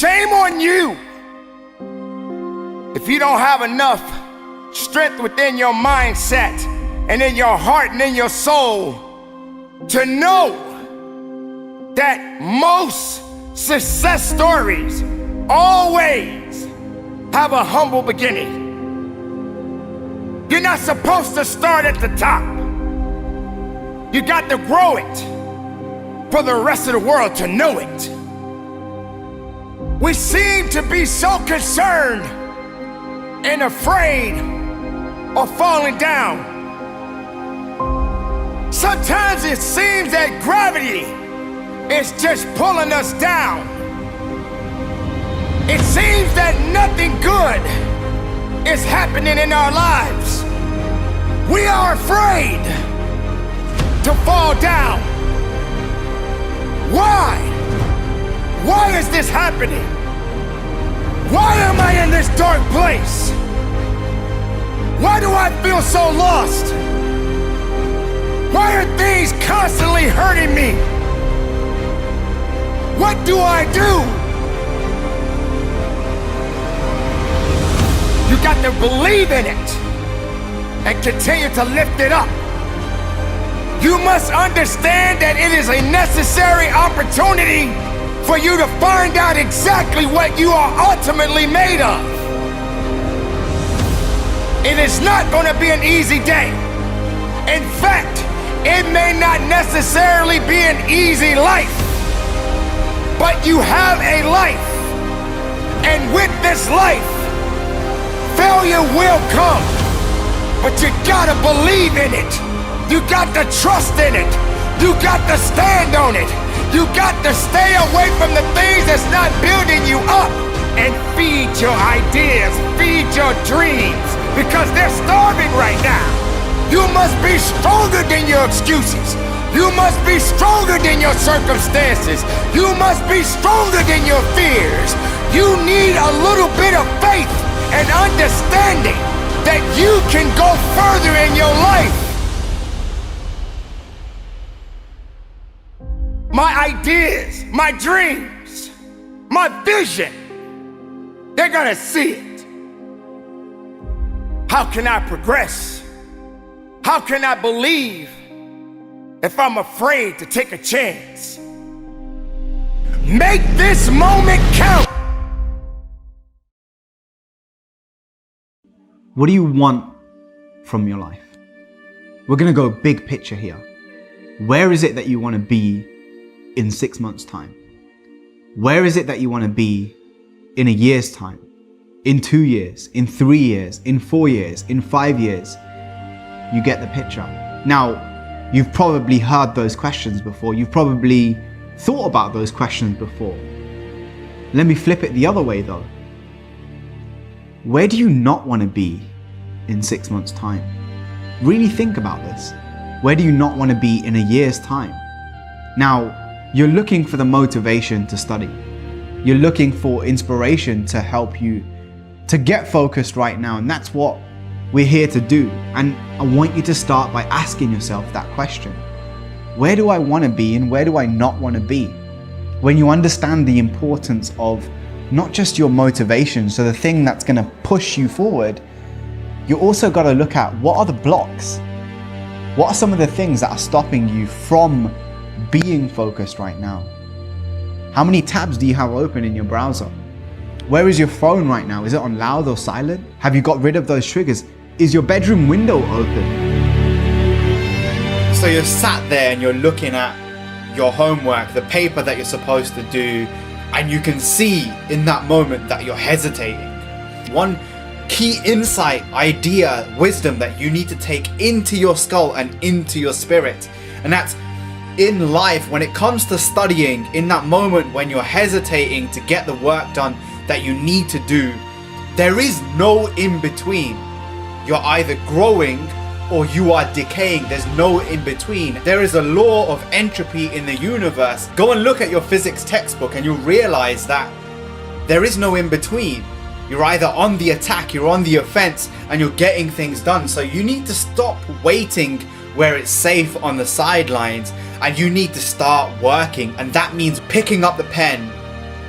Shame on you if you don't have enough strength within your mindset and in your heart and in your soul to know that most success stories always have a humble beginning. You're not supposed to start at the top. You got to grow it for the rest of the world to know it. We seem to be so concerned and afraid of falling down. Sometimes it seems that gravity is just pulling us down. It seems that nothing good is happening in our lives. We are afraid to fall down. Why? Why is this happening? Why am I in this dark place? Why do I feel so lost? Why are things constantly hurting me? What do I do? You got to believe in it and continue to lift it up. You must understand that it is a necessary opportunity for you to find out exactly what you are ultimately made of. It is not going to be an easy day. In fact, it may not necessarily be an easy life, but you have a life. And with this life, failure will come, but you gotta believe in it. You got to trust in it. You got to stand on it. You got to stay away from the things that's not building you up, and feed your ideas, feed your dreams, because they're starving right now. You must be stronger than your excuses. You must be stronger than your circumstances. You must be stronger than your fears. You need a little bit of faith and understanding that you can go further in your life. My ideas, my dreams, my vision, they're gonna see it. How can I progress? How can I believe if I'm afraid to take a chance? Make this moment count. What do you want from your life? We're gonna go big picture here. Where is it that you want to be in 6 months' time? Where is it that you want to be in a year's time? In 2 years, in 3 years, in 4 years, in 5 years? You get the picture. Now, you've probably heard those questions before. You've probably thought about those questions before. Let me flip it the other way though. Where do you not want to be in 6 months' time? Really think about this. Where do you not want to be in a year's time? Now, you're looking for the motivation to study. You're looking for inspiration to help you to get focused right now, and that's what we're here to do. And I want you to start by asking yourself that question. Where do I want to be and where do I not want to be? When you understand the importance of not just your motivation, so the thing that's going to push you forward, you also got to look at what are the blocks? What are some of the things that are stopping you from being focused right now? How many tabs do you have open in your browser? Where is your phone right now? Is it on loud or silent? Have you got rid of those triggers? Is your bedroom window open? So you're sat there and you're looking at your homework, the paper that you're supposed to do, and you can see in that moment that you're hesitating. One key insight, idea, wisdom that you need to take into your skull and into your spirit, and that's in life, when it comes to studying, in that moment when you're hesitating to get the work done that you need to do, there is no in between. You're either growing or you are decaying. There's no in between. There is a law of entropy in the universe. Go and look at your physics textbook and you'll realize that there is no in between. You're either on the attack, you're on the offense, and you're getting things done. So you need to stop waiting where it's safe on the sidelines, and you need to start working. And that means picking up the pen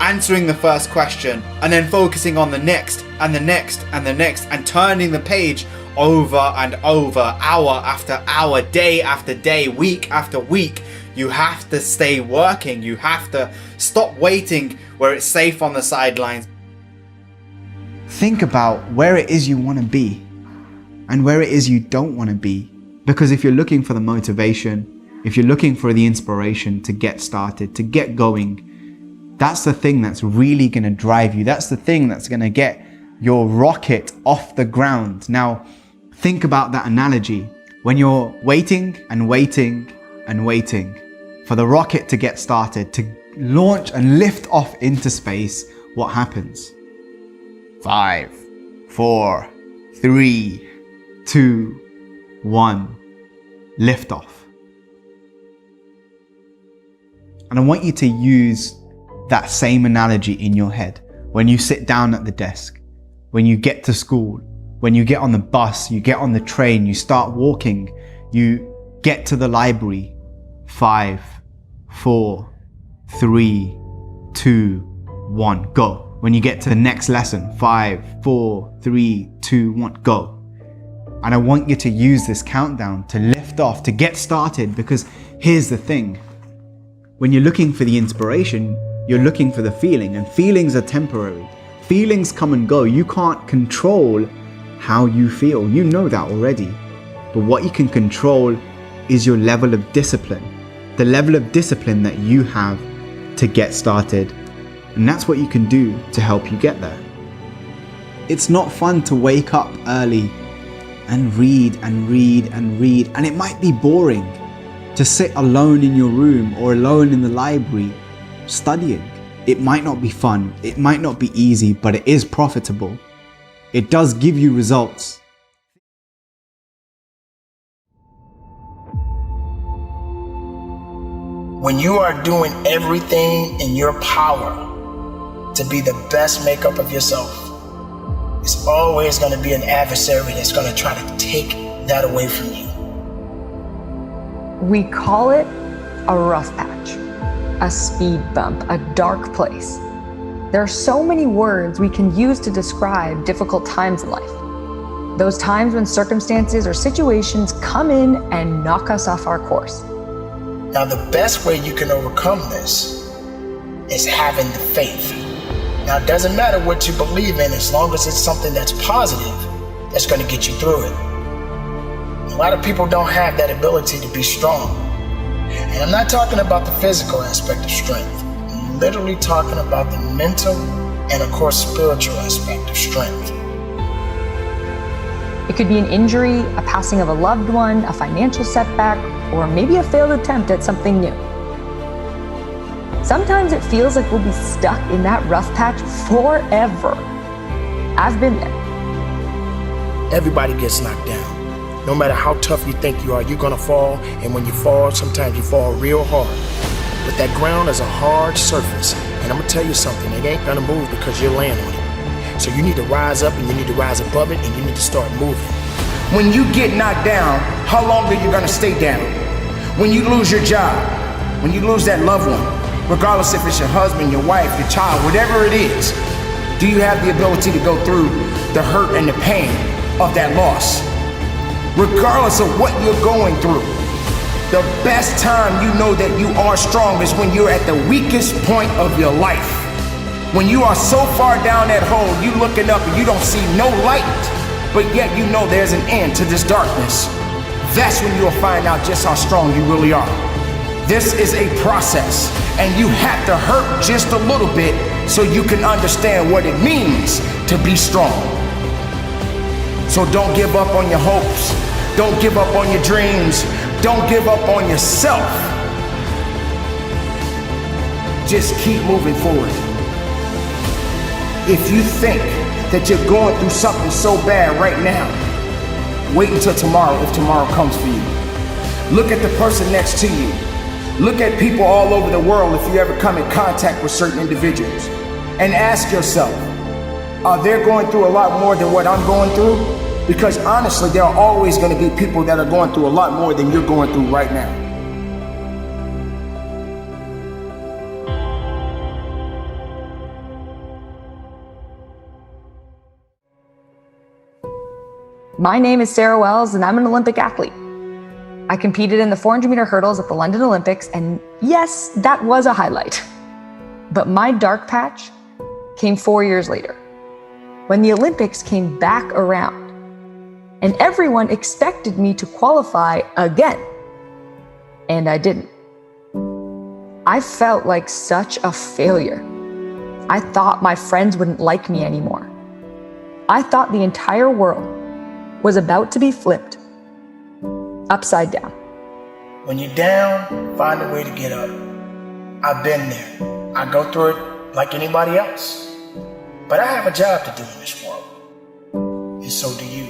answering the first question and then focusing on the next and the next and the next and turning the page over and over, hour after hour, day after day, week after week. You have to stay working. You have to stop waiting where it's safe on the sidelines. Think about where it is you want to be and where it is you don't want to be. Because if you're looking for the motivation, if you're looking for the inspiration to get started, to get going, that's the thing that's really going to drive you. That's the thing that's going to get your rocket off the ground. Now, think about that analogy. When you're waiting and waiting and waiting for the rocket to get started, to launch and lift off into space, what happens? 5, 4, 3, 2, 1, lift off. And I want you to use that same analogy in your head when you sit down at the desk, when you get to school, when you get on the bus, you get on the train, you start walking, you get to the library. 5, 4, 3, 2, 1, go. When you get to the next lesson, 5, 4, 3, 2, 1, go. And I want you to use this countdown to lift off, to get started, because here's the thing. When you're looking for the inspiration, you're looking for the feeling, and feelings are temporary. Feelings come and go. You can't control how you feel. You know that already. But what you can control is your level of discipline. The level of discipline that you have to get started. And that's what you can do to help you get there. It's not fun to wake up early and read and read and read. And it might be boring to sit alone in your room or alone in the library studying. It might not be fun. It might not be easy, but it is profitable. It does give you results. When you are doing everything in your power to be the best makeup of yourself, it's always going to be an adversary that's going to try to take that away from you. We call it a rough patch, a speed bump, a dark place. There are so many words we can use to describe difficult times in life. Those times when circumstances or situations come in and knock us off our course. Now, the best way you can overcome this is having the faith. Now, it doesn't matter what you believe in as long as it's something that's positive that's going to get you through it. A lot of people don't have that ability to be strong. And I'm not talking about the physical aspect of strength. I'm literally talking about the mental and, of course, spiritual aspect of strength. It could be an injury, a passing of a loved one, a financial setback, or maybe a failed attempt at something new. Sometimes it feels like we'll be stuck in that rough patch forever. I've been there. Everybody gets knocked down. No matter how tough you think you are, you're gonna fall, and when you fall, sometimes you fall real hard. But that ground is a hard surface, and I'm gonna tell you something, it ain't gonna move because you're laying on it. So you need to rise up, and you need to rise above it, and you need to start moving. When you get knocked down, how long are you gonna stay down? When you lose your job, when you lose that loved one, regardless if it's your husband, your wife, your child, whatever it is, do you have the ability to go through the hurt and the pain of that loss? Regardless of what you're going through, the best time you know that you are strong is when you're at the weakest point of your life. When you are so far down that hole, you looking up and you don't see no light, but yet you know there's an end to this darkness. That's when you'll find out just how strong you really are. This is a process, and you have to hurt just a little bit so you can understand what it means to be strong. So don't give up on your hopes. Don't give up on your dreams. Don't give up on yourself. Just keep moving forward. If you think that you're going through something so bad right now, wait until tomorrow if tomorrow comes for you. Look at the person next to you. Look at people all over the world if you ever come in contact with certain individuals. And ask yourself, are they going through a lot more than what I'm going through? Because honestly, there are always going to be people that are going through a lot more than you're going through right now. My name is Sarah Wells, and I'm an Olympic athlete. I competed in the 400-meter hurdles at the London Olympics, and yes, that was a highlight. But my dark patch came 4 years later, when the Olympics came back around, and everyone expected me to qualify again, and I didn't. I felt like such a failure. I thought my friends wouldn't like me anymore. I thought the entire world was about to be flipped upside down. When you're down, find a way to get up. I've been there. I go through it like anybody else. But I have a job to do in this world. And so do you.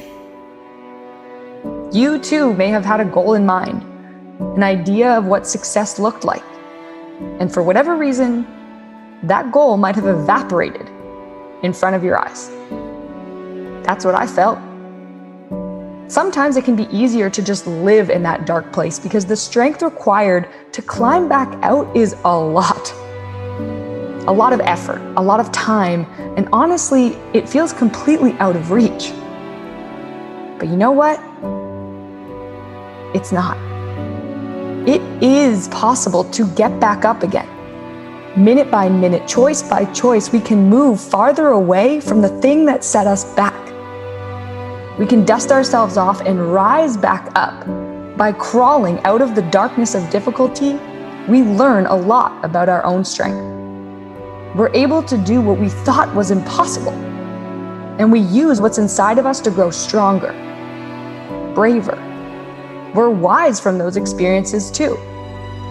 You too may have had a goal in mind, an idea of what success looked like. And for whatever reason, that goal might have evaporated in front of your eyes. That's what I felt. Sometimes it can be easier to just live in that dark place because the strength required to climb back out is a lot. A lot of effort, a lot of time, and honestly, it feels completely out of reach. But you know what? It's not. It is possible to get back up again. Minute by minute, choice by choice, we can move farther away from the thing that set us back. We can dust ourselves off and rise back up. By crawling out of the darkness of difficulty, we learn a lot about our own strength. We're able to do what we thought was impossible. And we use what's inside of us to grow stronger, braver. We're wise from those experiences too.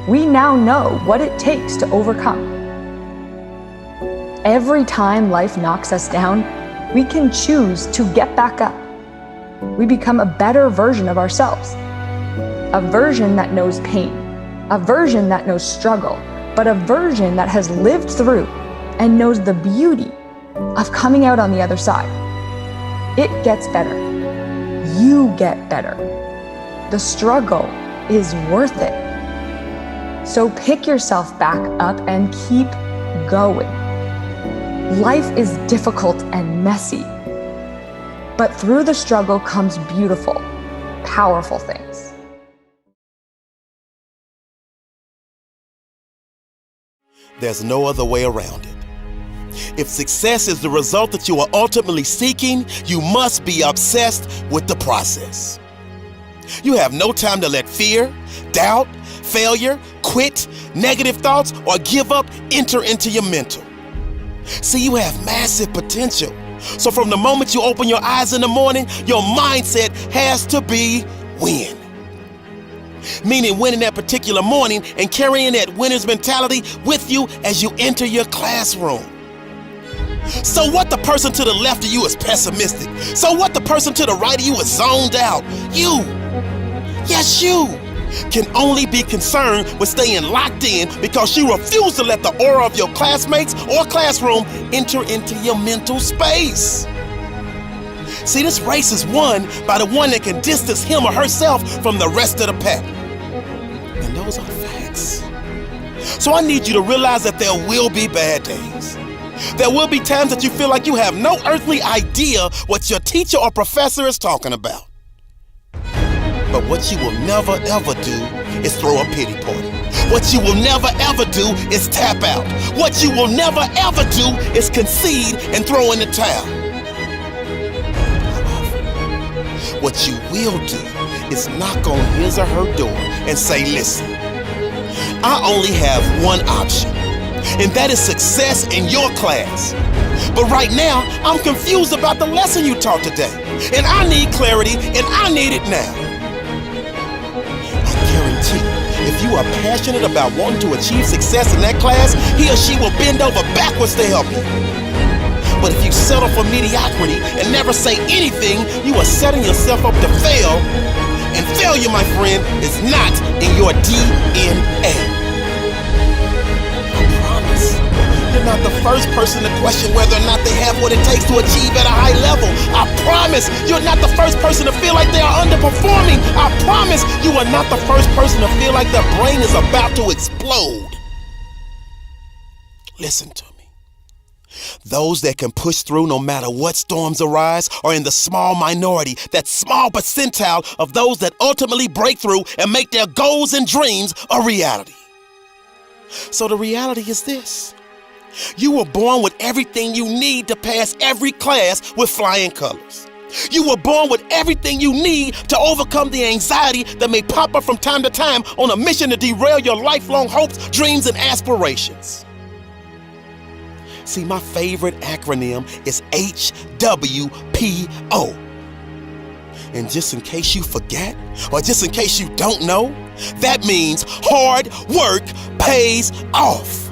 We now know what it takes to overcome. Every time life knocks us down, we can choose to get back up. We become a better version of ourselves. A version that knows pain, a version that knows struggle, but a version that has lived through and knows the beauty of coming out on the other side. It gets better. You get better. The struggle is worth it. So pick yourself back up and keep going. Life is difficult and messy, but through the struggle comes beautiful, powerful things. There's no other way around it. If success is the result that you are ultimately seeking, you must be obsessed with the process. You have no time to let fear, doubt, failure, quit, negative thoughts, or give up enter into your mental. See, you have massive potential. So from the moment you open your eyes in the morning, your mindset has to be win. Meaning winning that particular morning and carrying that winner's mentality with you as you enter your classroom. So what the person to the left of you is pessimistic? So what the person to the right of you is zoned out? You, yes you, can only be concerned with staying locked in because you refuse to let the aura of your classmates or classroom enter into your mental space. See, this race is won by the one that can distance him or herself from the rest of the pack. And those are facts. So I need you to realize that there will be bad days. There will be times that you feel like you have no earthly idea what your teacher or professor is talking about. But what you will never ever do is throw a pity party. What you will never ever do is tap out. What you will never ever do is concede and throw in the towel. What you will do is knock on his or her door and say, listen, I only have one option, and that is success in your class. But right now, I'm confused about the lesson you taught today, and I need clarity, and I need it now. I guarantee, if you are passionate about wanting to achieve success in that class, he or she will bend over backwards to help you. But if you settle for mediocrity and never say anything, you are setting yourself up to fail, and failure, my friend, is not in your DNA. I promise. You're not the first person to question whether or not they have what it takes to achieve at a high level. I promise you're not the first person to feel like they are underperforming. I promise you are not the first person to feel like their brain is about to explode. Listen to me. Those that can push through no matter what storms arise are in the small minority, that small percentile of those that ultimately break through and make their goals and dreams a reality. So the reality is this. You were born with everything you need to pass every class with flying colors. You were born with everything you need to overcome the anxiety that may pop up from time to time on a mission to derail your lifelong hopes, dreams, and aspirations. See, my favorite acronym is HWPO. And just in case you forget, or just in case you don't know, that means hard work pays off.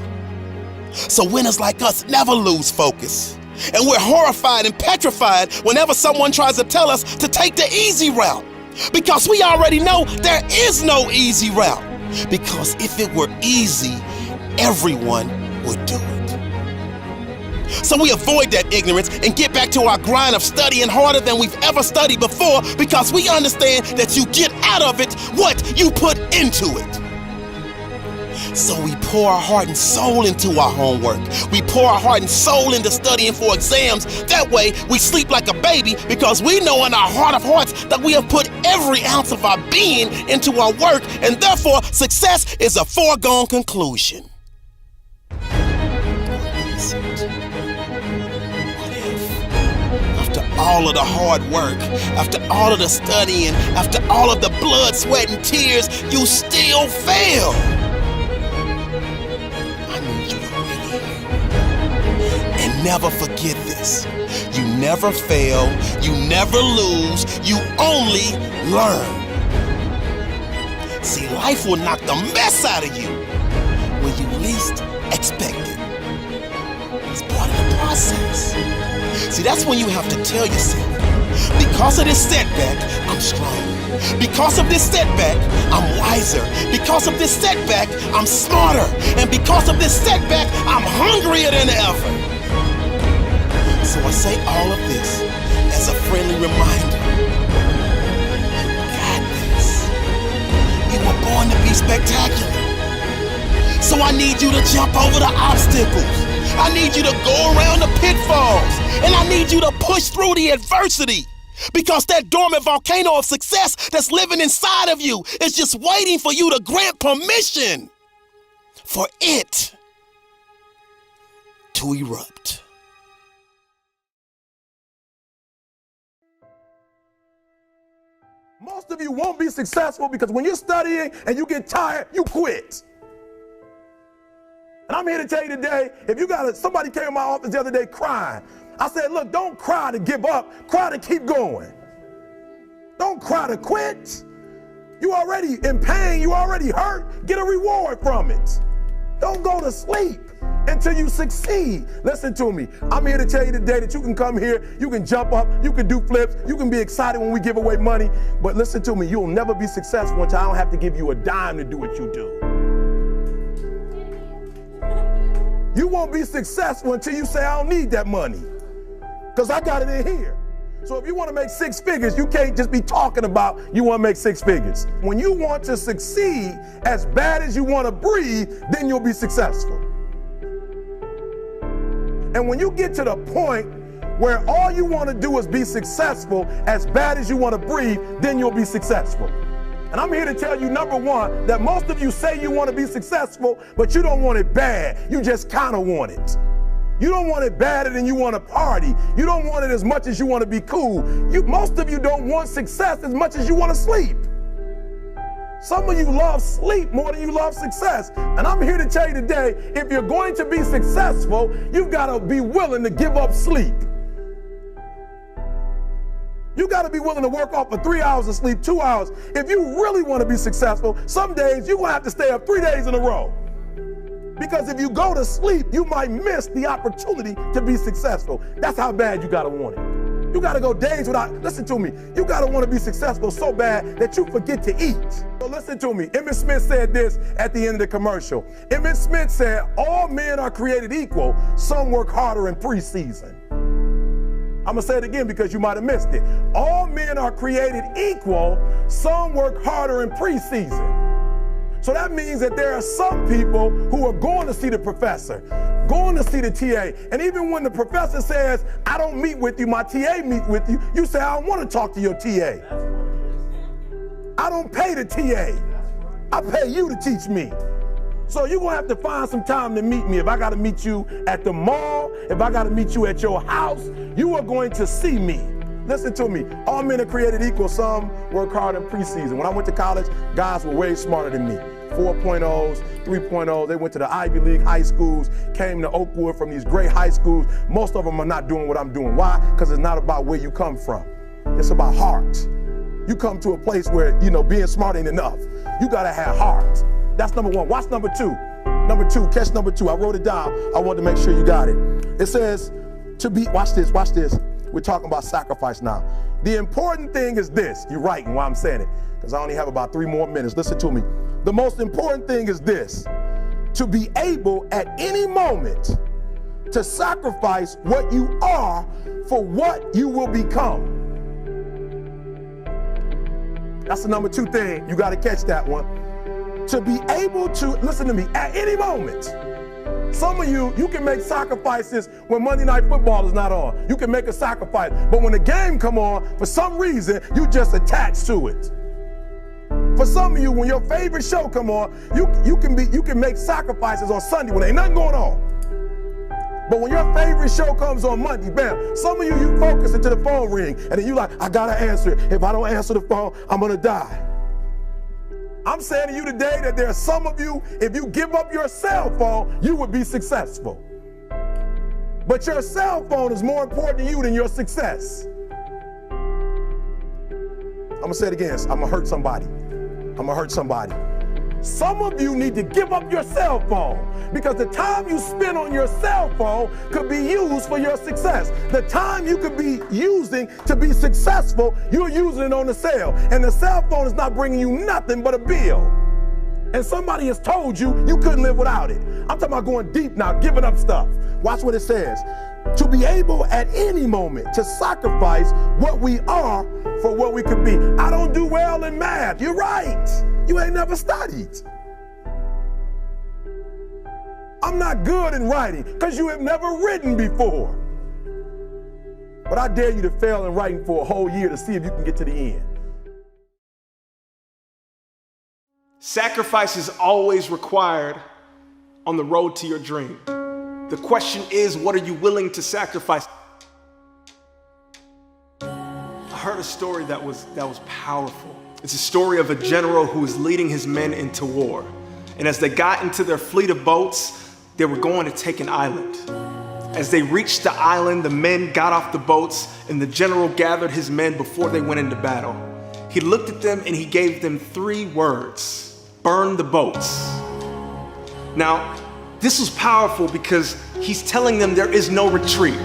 So winners like us never lose focus. And we're horrified and petrified whenever someone tries to tell us to take the easy route. Because we already know there is no easy route. Because if it were easy, everyone would do it. So we avoid that ignorance and get back to our grind of studying harder than we've ever studied before, because we understand that you get out of it what you put into it. So we pour our heart and soul into our homework. We pour our heart and soul into studying for exams. That way we sleep like a baby, because we know in our heart of hearts that we have put every ounce of our being into our work, and therefore success is a foregone conclusion. All of the hard work, after all of the studying, after all of the blood, sweat, and tears, you still fail. I need you to really hear. And never forget this. You never fail, you never lose, you only learn. See, life will knock the mess out of you when you least expect it. It's part of the process. See, that's when you have to tell yourself, because of this setback, I'm stronger. Because of this setback, I'm wiser. Because of this setback, I'm smarter. And because of this setback, I'm hungrier than ever. So I say all of this as a friendly reminder. Got this. You were born to be spectacular. So I need you to jump over the obstacles. I need you to go around the pitfalls, and I need you to push through the adversity, because that dormant volcano of success that's living inside of you is just waiting for you to grant permission for it to erupt. Most of you won't be successful because when you're studying and you get tired, you quit. And I'm here to tell you today, if you somebody came in my office the other day crying. I said, look, don't cry to give up, cry to keep going. Don't cry to quit. You already in pain, you already hurt, get a reward from it. Don't go to sleep until you succeed. Listen to me, I'm here to tell you today that you can come here, you can jump up, you can do flips, you can be excited when we give away money, but listen to me, you'll never be successful until I don't have to give you a dime to do what you do. You won't be successful until you say, I don't need that money, because I got it in here. So if you want to make 6 figures, you can't just be talking about you want to make 6 figures. When you want to succeed as bad as you want to breathe, then you'll be successful. And when you get to the point where all you want to do is be successful as bad as you want to breathe, then you'll be successful. And I'm here to tell you, number one, that most of you say you want to be successful, but you don't want it bad. You just kind of want it. You don't want it badder than you want to party. You don't want it as much as you want to be cool. Most of you don't want success as much as you want to sleep. Some of you love sleep more than you love success. And I'm here to tell you today, if you're going to be successful, you've got to be willing to give up sleep. You got to be willing to work off for 3 hours of sleep, 2 hours. If you really want to be successful, some days you're going to have to stay up 3 days in a row. Because if you go to sleep, you might miss the opportunity to be successful. That's how bad you got to want it. You got to go days without, listen to me, you got to want to be successful so bad that you forget to eat. So listen to me, Emmett Smith said this at the end of the commercial. Emmett Smith said, all men are created equal. Some work harder in preseason. I'm going to say it again because you might have missed it. All men are created equal. Some work harder in preseason. So that means that there are some people who are going to see the professor, going to see the TA. And even when the professor says, I don't meet with you, my TA meets with you, you say, I don't want to talk to your TA. I don't pay the TA. I pay you to teach me. So you're going to have to find some time to meet me. If I got to meet you at the mall, if I got to meet you at your house, you are going to see me. Listen to me. All men are created equal. Some work hard in preseason. When I went to college, guys were way smarter than me. 4.0s, 3.0s. They went to the Ivy League high schools, came to Oakwood from these great high schools. Most of them are not doing what I'm doing. Why? Because it's not about where you come from. It's about heart. You come to a place where, being smart ain't enough. You got to have heart. That's number one. Watch number two. Number two, catch number two. I wrote it down. I wanted to make sure you got it. It says to be, watch this. We're talking about sacrifice now. The important thing is this. You're writing while I'm saying it, because I only have about 3 more minutes. Listen to me. The most important thing is this: to be able at any moment to sacrifice what you are for what you will become. That's the number 2 thing. You got to catch that one. To be able to, listen to me, at any moment. Some of you can make sacrifices when Monday Night Football is not on. You can make a sacrifice, but when the game come on, for some reason, you just attach to it. For some of you, when your favorite show come on, you can make sacrifices on Sunday when ain't nothing going on. But when your favorite show comes on Monday, bam, some of you focus until the phone ring, and then you like, I gotta answer it. If I don't answer the phone, I'm gonna die. I'm saying to you today that there are some of you, if you give up your cell phone, you would be successful. But your cell phone is more important to you than your success. I'm gonna say it again. I'm gonna hurt somebody. Some of you need to give up your cell phone, because the time you spend on your cell phone could be used for your success. The time you could be using to be successful, you're using it on the cell. And the cell phone is not bringing you nothing but a bill. And somebody has told you you couldn't live without it. I'm talking about going deep now, giving up stuff. Watch what it says. To be able at any moment to sacrifice what we are for what we could be. I don't do well in math. You're right. You ain't never studied. I'm not good in writing because you have never written before. But I dare you to fail in writing for a whole year to see if you can get to the end. Sacrifice is always required on the road to your dream. The question is, what are you willing to sacrifice? I heard a story that was powerful. It's a story of a general who was leading his men into war. And as they got into their fleet of boats, they were going to take an island. As they reached the island, the men got off the boats, and the general gathered his men before they went into battle. He looked at them and he gave them 3 words: burn the boats. Now, this was powerful because he's telling them there is no retreat.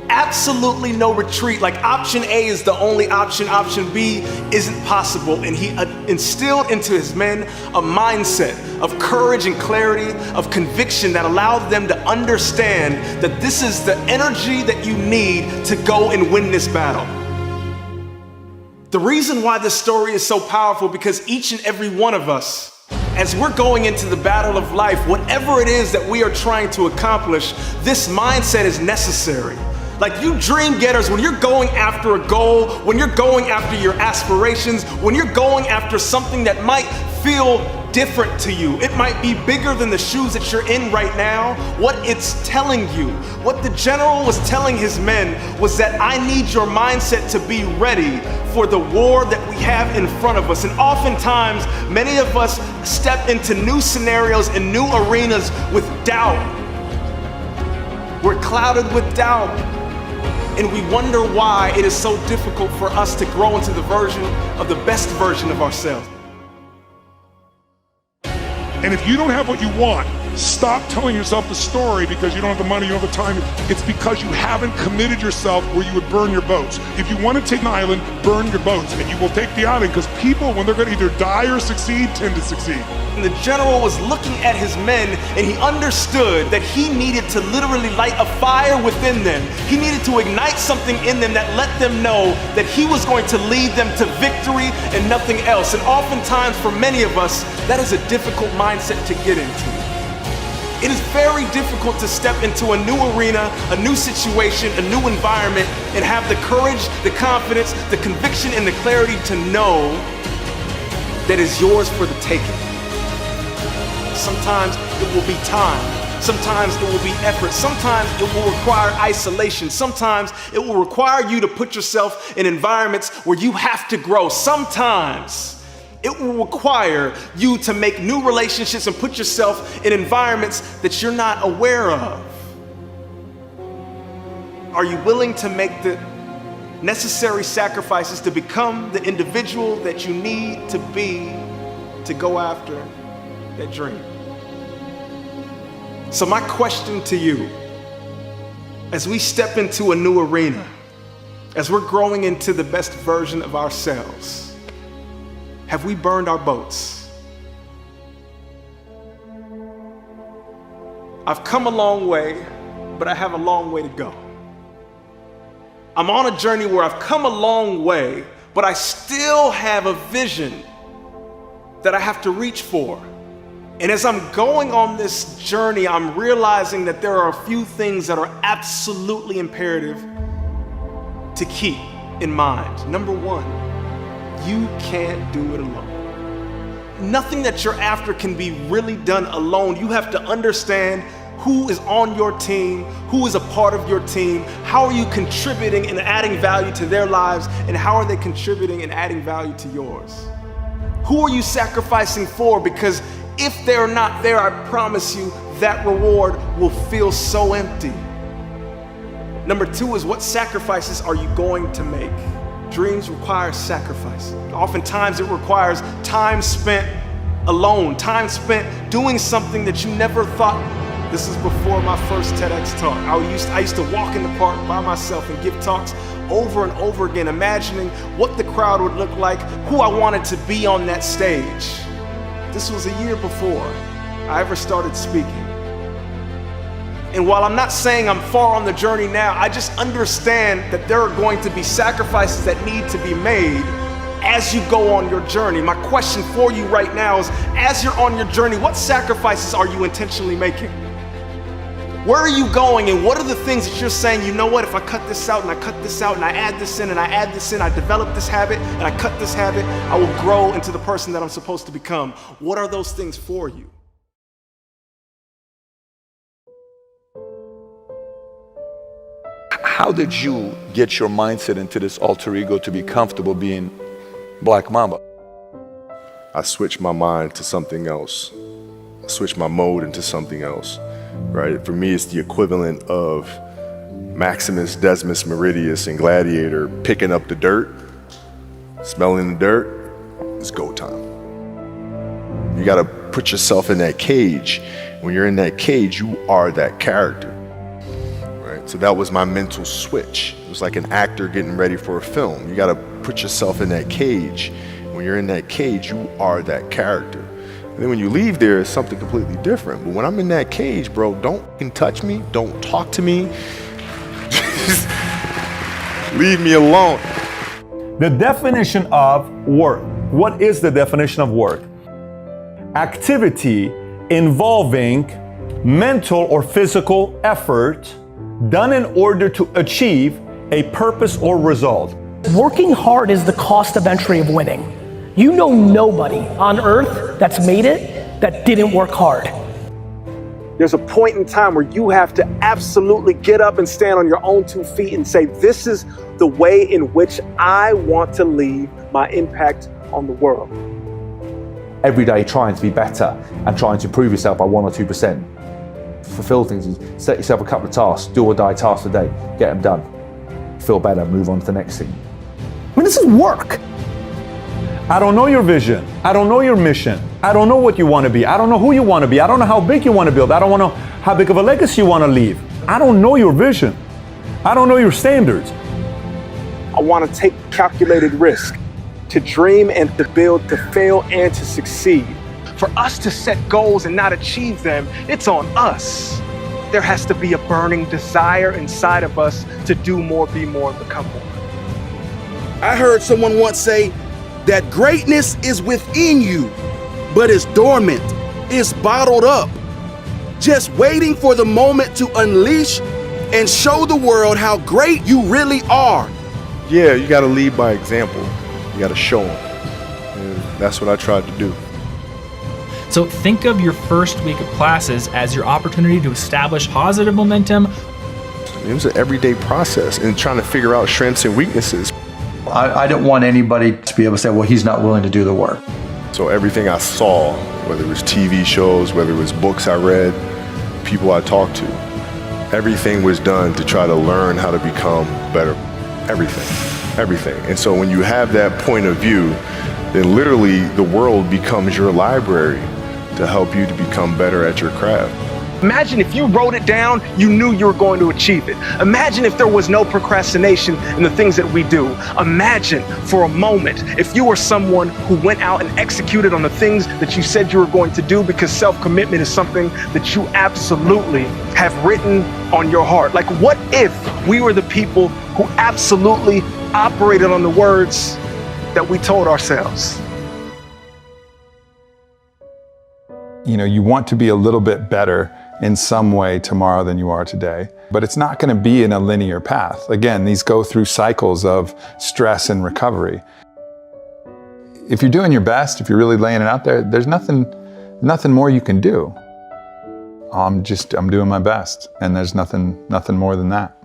Absolutely no retreat. Like option A is the only option. Option B isn't possible. And he instilled into his men a mindset of courage and clarity, of conviction that allowed them to understand that this is the energy that you need to go and win this battle. The reason why this story is so powerful, because each and every one of us, as we're going into the battle of life, whatever it is that we are trying to accomplish, this mindset is necessary. Like you dream getters, when you're going after a goal, when you're going after your aspirations, when you're going after something that might feel different to you, it might be bigger than the shoes that you're in right now, what it's telling you, what the general was telling his men was that I need your mindset to be ready for the war that we have in front of us. And oftentimes, many of us step into new scenarios and new arenas with doubt. We're clouded with doubt. And we wonder why it is so difficult for us to grow into the best version of ourselves. And if you don't have what you want, Stop telling yourself the story because you don't have the money, you don't have the time. It's because you haven't committed yourself where you would burn your boats. If you want to take an island, burn your boats, and you will take the island, because people, when they're going to either die or succeed, tend to succeed. And the general was looking at his men, and he understood that he needed to literally light a fire within them. He needed to ignite something in them that let them know that he was going to lead them to victory and nothing else. And oftentimes for many of us, that is a difficult mindset to get into. It is very difficult to step into a new arena, a new situation, a new environment, and have the courage, the confidence, the conviction, and the clarity to know that is yours for the taking. Sometimes it will be time. Sometimes it will be effort. Sometimes it will require isolation. Sometimes it will require you to put yourself in environments where you have to grow. Sometimes it will require you to make new relationships and put yourself in environments that you're not aware of. Are you willing to make the necessary sacrifices to become the individual that you need to be to go after that dream? So my question to you, as we step into a new arena, as we're growing into the best version of ourselves, have we burned our boats? I've come a long way, but I have a long way to go. I'm on a journey where I've come a long way, but I still have a vision that I have to reach for. And as I'm going on this journey, I'm realizing that there are a few things that are absolutely imperative to keep in mind. Number one, you can't do it alone. Nothing that you're after can be really done alone. You have to understand who is on your team, who is a part of your team, how are you contributing and adding value to their lives, and how are they contributing and adding value to yours? Who are you sacrificing for? Because if they're not there, I promise you that reward will feel so empty. Number two is, what sacrifices are you going to make? Dreams require sacrifice. Oftentimes it requires time spent alone, time spent doing something that you never thought. This is before my first TEDx talk. I used to walk in the park by myself and give talks over and over again, imagining what the crowd would look like, who I wanted to be on that stage. This was a year before I ever started speaking. And while I'm not saying I'm far on the journey now, I just understand that there are going to be sacrifices that need to be made as you go on your journey. My question for you right now is, as you're on your journey, what sacrifices are you intentionally making? Where are you going, and what are the things that you're saying, you know what, if I cut this out and I cut this out and I add this in and I add this in, I develop this habit and I cut this habit, I will grow into the person that I'm supposed to become. What are those things for you? How did you get your mindset into this alter ego to be comfortable being Black Mamba? I switched my mind to something else. I switched my mode into something else, right? For me, it's the equivalent of Maximus Decimus Meridius in Gladiator picking up the dirt, smelling the dirt. It's go time. You gotta put yourself in that cage. When you're in that cage, you are that character. So that was my mental switch. It was like an actor getting ready for a film. You gotta put yourself in that cage. When you're in that cage, you are that character. And then when you leave there, it's something completely different. But when I'm in that cage, bro, don't touch me, don't talk to me. Just leave me alone. The definition of work. What is the definition of work? Activity involving mental or physical effort done in order to achieve a purpose or result. Working hard is the cost of entry of winning. You know nobody on earth that's made it that didn't work hard. There's a point in time where you have to absolutely get up and stand on your own 2 feet and say, this is the way in which I want to leave my impact on the world. Every day trying to be better and trying to improve yourself by 1 or 2%. Fulfill things, set yourself a couple of tasks, do or die tasks a day, get them done. Feel better, move on to the next thing. I mean, this is work. I don't know your vision. I don't know your mission. I don't know what you want to be. I don't know who you want to be. I don't know how big you want to build. I don't know how big of a legacy you want to leave. I don't know your vision. I don't know your standards. I want to take calculated risk, to dream and to build, to fail and to succeed. For us to set goals and not achieve them, it's on us. There has to be a burning desire inside of us to do more, be more, and become more. I heard someone once say that greatness is within you, but it's dormant, it's bottled up, just waiting for the moment to unleash and show the world how great you really are. Yeah, you gotta lead by example. You gotta show them. And that's what I tried to do. So think of your first week of classes as your opportunity to establish positive momentum. It was an everyday process and trying to figure out strengths and weaknesses. I didn't want anybody to be able to say, well, he's not willing to do the work. So everything I saw, whether it was TV shows, whether it was books I read, people I talked to, everything was done to try to learn how to become better. Everything. And so when you have that point of view, then literally the world becomes your library to help you to become better at your craft. Imagine if you wrote it down, you knew you were going to achieve it. Imagine if there was no procrastination in the things that we do. Imagine for a moment if you were someone who went out and executed on the things that you said you were going to do, because self-commitment is something that you absolutely have written on your heart. Like, what if we were the people who absolutely operated on the words that we told ourselves? You know, you want to be a little bit better in some way tomorrow than you are today, but it's not going to be in a linear path. Again, these go through cycles of stress and recovery. If you're doing your best, if you're really laying it out there, there's nothing more you can do. I'm doing my best, and there's nothing more than that.